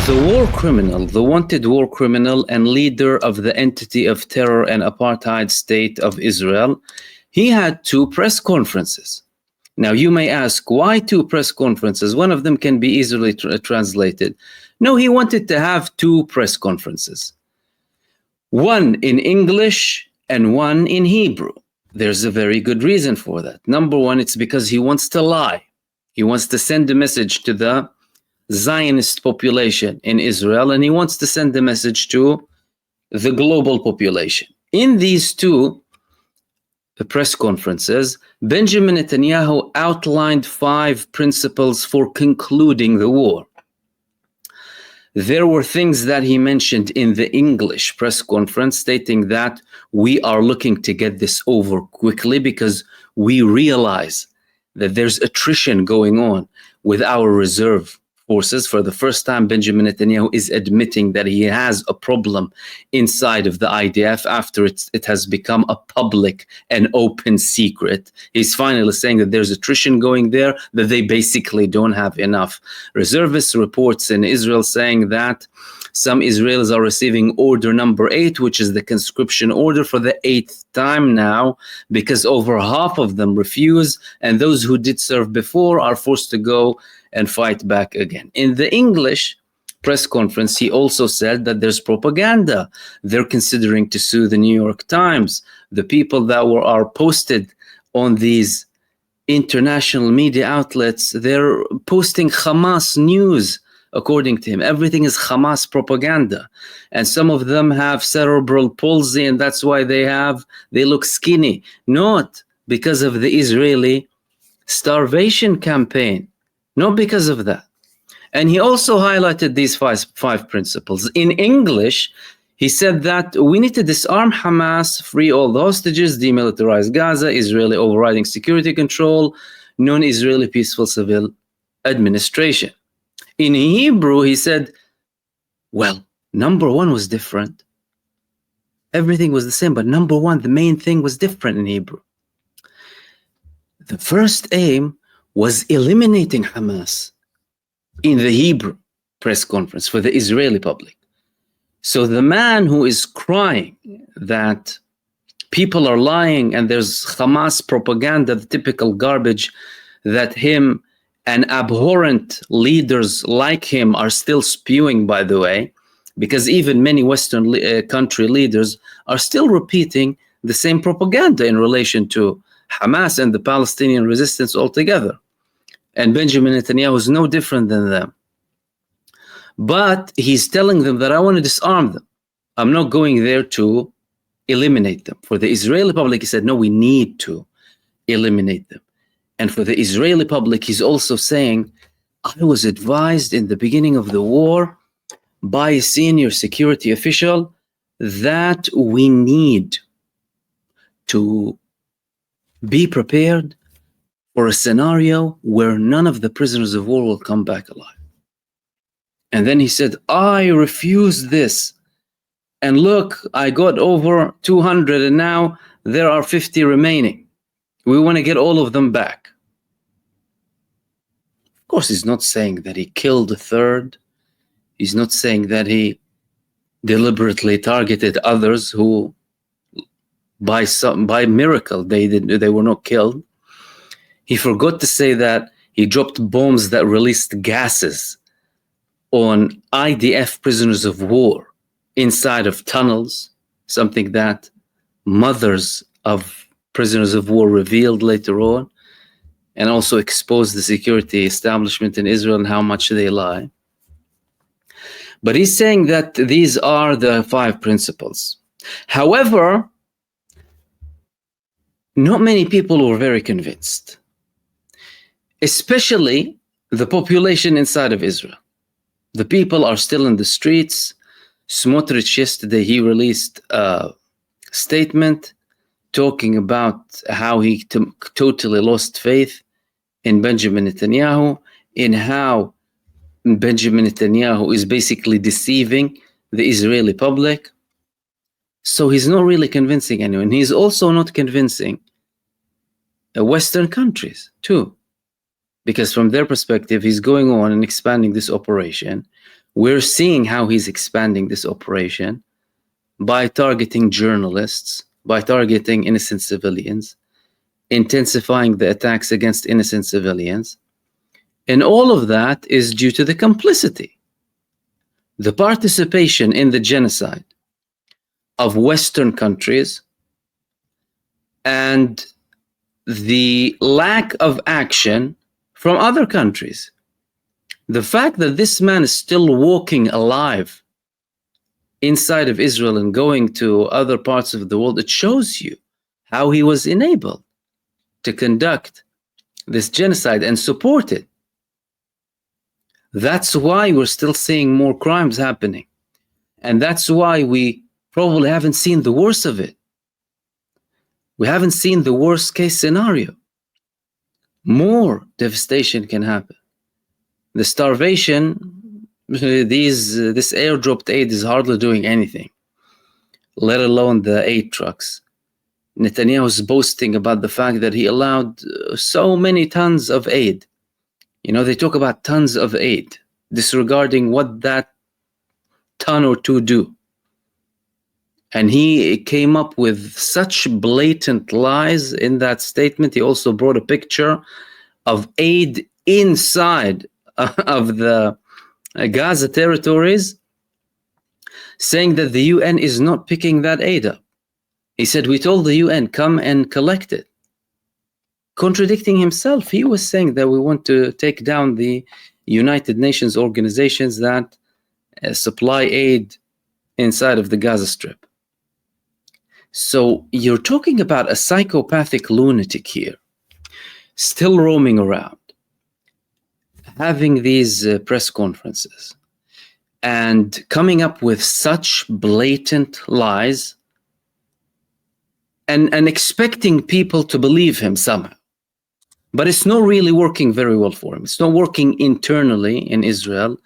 The war criminal, the wanted war criminal and leader of the entity of terror and apartheid state of Israel, he had two press conferences. Now you may ask, why two press conferences? One of them can be easily translated. No, he wanted to have two press conferences. One in English and one in Hebrew. There's a very good reason for that. Number one, it's because he wants to lie. He wants to send a message to the Zionist population in Israel, and he wants to send a message to the global population. In these two press conferences, Benjamin Netanyahu outlined 5 principles for concluding the war. There were things that he mentioned in the English press conference, stating that we are looking to get this over quickly because we realize that there's attrition going on with our reserve forces. For the first time, Benjamin Netanyahu is admitting that he has a problem inside of the IDF after it has become a public and open secret. He's finally saying that there's attrition going there, that they basically don't have enough reservists. Reports in Israel saying that some Israelis are receiving order number 8, which is the conscription order, for the 8th time now, because over half of them refuse, and those who did serve before are forced to go and fight back again. In the English press conference, he also said that there's propaganda. They're considering to sue the New York Times. The people that are posted on these international media outlets, they're posting Hamas news, according to him. Everything is Hamas propaganda. And some of them have cerebral palsy, and that's why they look skinny. Not because of the Israeli starvation campaign. Not because of that. And he also highlighted these five principles. In English, he said that we need to disarm Hamas, free all the hostages, demilitarize Gaza, Israeli overriding security control, non-Israeli peaceful civil administration. In Hebrew, he said, well, number 1 was different. Everything was the same, but number 1, the main thing was different in Hebrew. The first aim was eliminating Hamas in the Hebrew press conference for the Israeli public. So the man who is crying that people are lying and there's Hamas propaganda, the typical garbage that him and abhorrent leaders like him are still spewing, by the way, because even many Western country leaders are still repeating the same propaganda in relation to Hamas and the Palestinian resistance altogether. And Benjamin Netanyahu is no different than them. But he's telling them that I want to disarm them. I'm not going there to eliminate them. For the Israeli public, he said, no, we need to eliminate them. And for the Israeli public, he's also saying, I was advised in the beginning of the war by a senior security official that we need to be prepared for a scenario where none of the prisoners of war will come back alive. And then he said, I refuse this. And look, I got over 200 and now there are 50 remaining. We want to get all of them back. Of course, he's not saying that he killed a third. He's not saying that he deliberately targeted others who by miracle they were not killed. He forgot to say that he dropped bombs that released gases on IDF prisoners of war inside of tunnels, something that mothers of prisoners of war revealed later on, and also exposed the security establishment in Israel and how much they lie. But he's saying that these are the 5 principles. However, not many people were very convinced, especially the population inside of Israel. The people are still in the streets. Smotrich yesterday, he released a statement talking about how he totally lost faith in Benjamin Netanyahu, in how Benjamin Netanyahu is basically deceiving the Israeli public. So he's not really convincing anyone. He's also not convincing Western countries too, because from their perspective, he's going on and expanding this operation We're seeing how he's expanding this operation by targeting journalists, by targeting innocent civilians, intensifying the attacks against innocent civilians. And all of that is due to the complicity, the participation in the genocide of Western countries, and the lack of action from other countries. The fact that this man is still walking alive inside of Israel and going to other parts of the world, it shows you how he was enabled to conduct this genocide and support it. That's why we're still seeing more crimes happening. And that's why we probably haven't seen the worst of it. We haven't seen the worst case scenario. More devastation can happen. The starvation, this airdropped aid is hardly doing anything, let alone the aid trucks. Netanyahu is boasting about the fact that he allowed so many tons of aid. You know, they talk about tons of aid, disregarding what that ton or two do. And he came up with such blatant lies in that statement. He also brought a picture of aid inside of the Gaza territories, saying that the UN is not picking that aid up. He said, we told the UN, come and collect it. Contradicting himself, he was saying that we want to take down the United Nations organizations that supply aid inside of the Gaza Strip. So you're talking about a psychopathic lunatic here, still roaming around, having these press conferences and coming up with such blatant lies and expecting people to believe him somehow. But it's not really working very well for him. It's not working internally in Israel.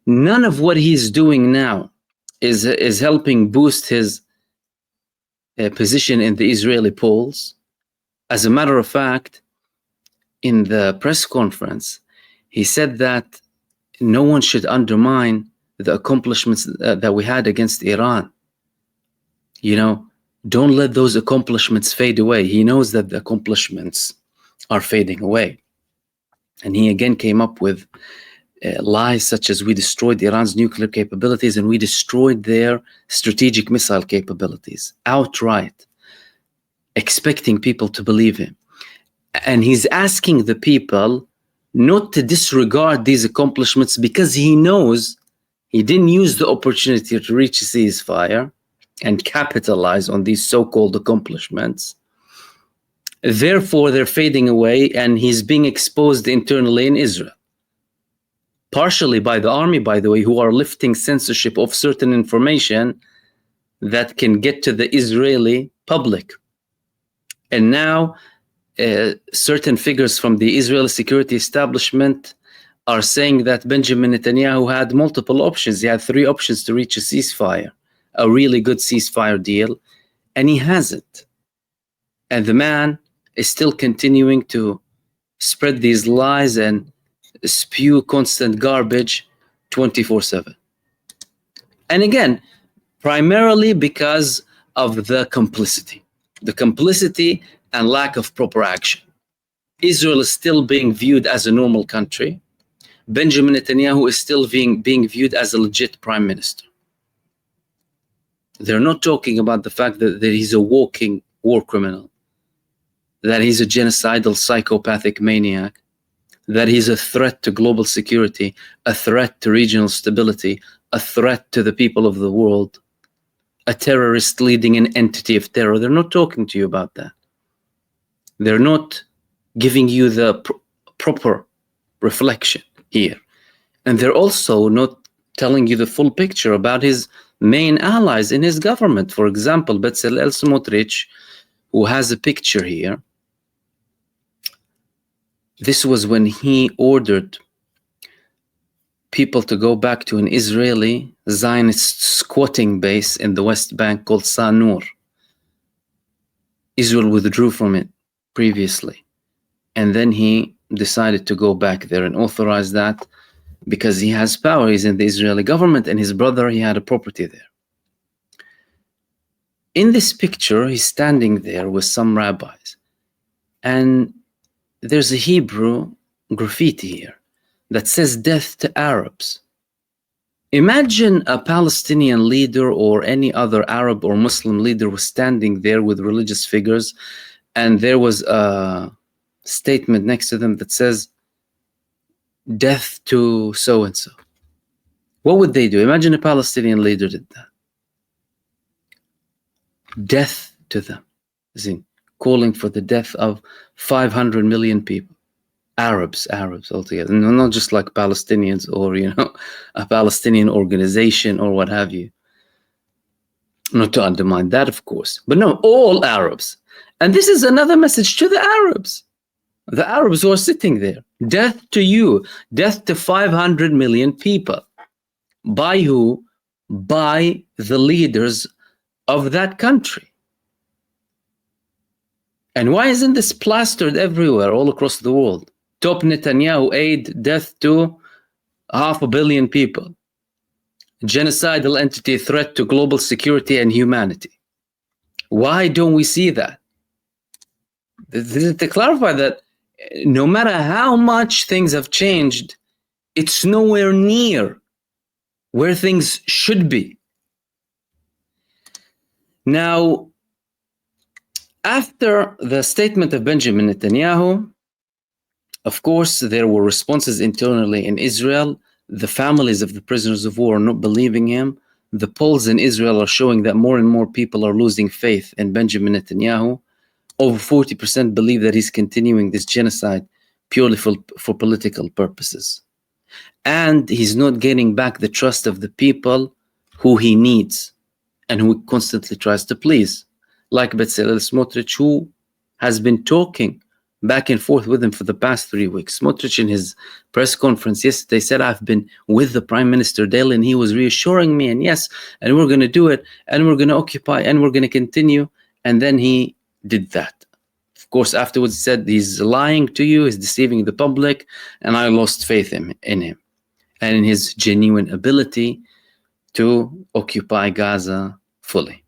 None of what he's doing now is helping boost his position in the Israeli polls. As a matter of fact, in the press conference, he said that no one should undermine the accomplishments that we had against Iran. You know, don't let those accomplishments fade away. He knows that the accomplishments are fading away. And he again came up with lies such as we destroyed Iran's nuclear capabilities and we destroyed their strategic missile capabilities outright, expecting people to believe him. And he's asking the people not to disregard these accomplishments because he knows he didn't use the opportunity to reach a ceasefire and capitalize on these so-called accomplishments. Therefore, they're fading away, and he's being exposed internally in Israel. Partially by the army, by the way, who are lifting censorship of certain information that can get to the Israeli public. And now, certain figures from the Israeli security establishment are saying that Benjamin Netanyahu had multiple options. He had 3 options to reach a ceasefire, a really good ceasefire deal, and he hasn't. And the man is still continuing to spread these lies and spew constant garbage 24/7. And again, primarily because of the complicity and lack of proper action. Israel is still being viewed as a normal country. Benjamin Netanyahu is still being viewed as a legit prime minister. They're not talking about the fact that he's a walking war criminal, that he's a genocidal psychopathic maniac, that he's a threat to global security, a threat to regional stability, a threat to the people of the world, a terrorist leading an entity of terror. They're not talking to you about that. They're not giving you the proper reflection here. And they're also not telling you the full picture about his main allies in his government. For example, Bezalel Smotrich, who has a picture here. This was when he ordered people to go back to an Israeli Zionist squatting base in the West Bank called Sanur. Israel withdrew from it previously. And then he decided to go back there and authorize that because he has power. He's in the Israeli government, and his brother, he had a property there. In this picture, he's standing there with some rabbis, and there's a Hebrew graffiti here that says "Death to Arabs." Imagine a Palestinian leader or any other Arab or Muslim leader was standing there with religious figures, and there was a statement next to them that says, "Death to so-and-so." What would they do? Imagine a Palestinian leader did that. Death to them. As in, calling for the death of 500 million people. Arabs altogether. Not just like Palestinians or, a Palestinian organization or what have you. Not to undermine that, of course. But no, all Arabs. And this is another message to the Arabs. The Arabs who are sitting there. Death to you. Death to 500 million people. By who? By the leaders of that country. And why isn't this plastered everywhere, all across the world? Top Netanyahu aid, death to 500 million people. Genocidal entity, threat to global security and humanity. Why don't we see that? To clarify that, no matter how much things have changed, it's nowhere near where things should be. Now, after the statement of Benjamin Netanyahu, of course, there were responses internally in Israel. The families of the prisoners of war are not believing him. The polls in Israel are showing that more and more people are losing faith in Benjamin Netanyahu. Over 40% believe that he's continuing this genocide purely for political purposes. And he's not getting back the trust of the people who he needs and who he constantly tries to please. Like Bezalel Smotrich, who has been talking back and forth with him for the past 3 weeks. Smotrich, in his press conference yesterday, said, "I've been with the Prime Minister daily, and he was reassuring me, and yes, and we're going to do it, and we're going to occupy, and we're going to continue." And then he did that. Of course, afterwards, he said, "He's lying to you, he's deceiving the public," and I lost faith in him and in his genuine ability to occupy Gaza fully.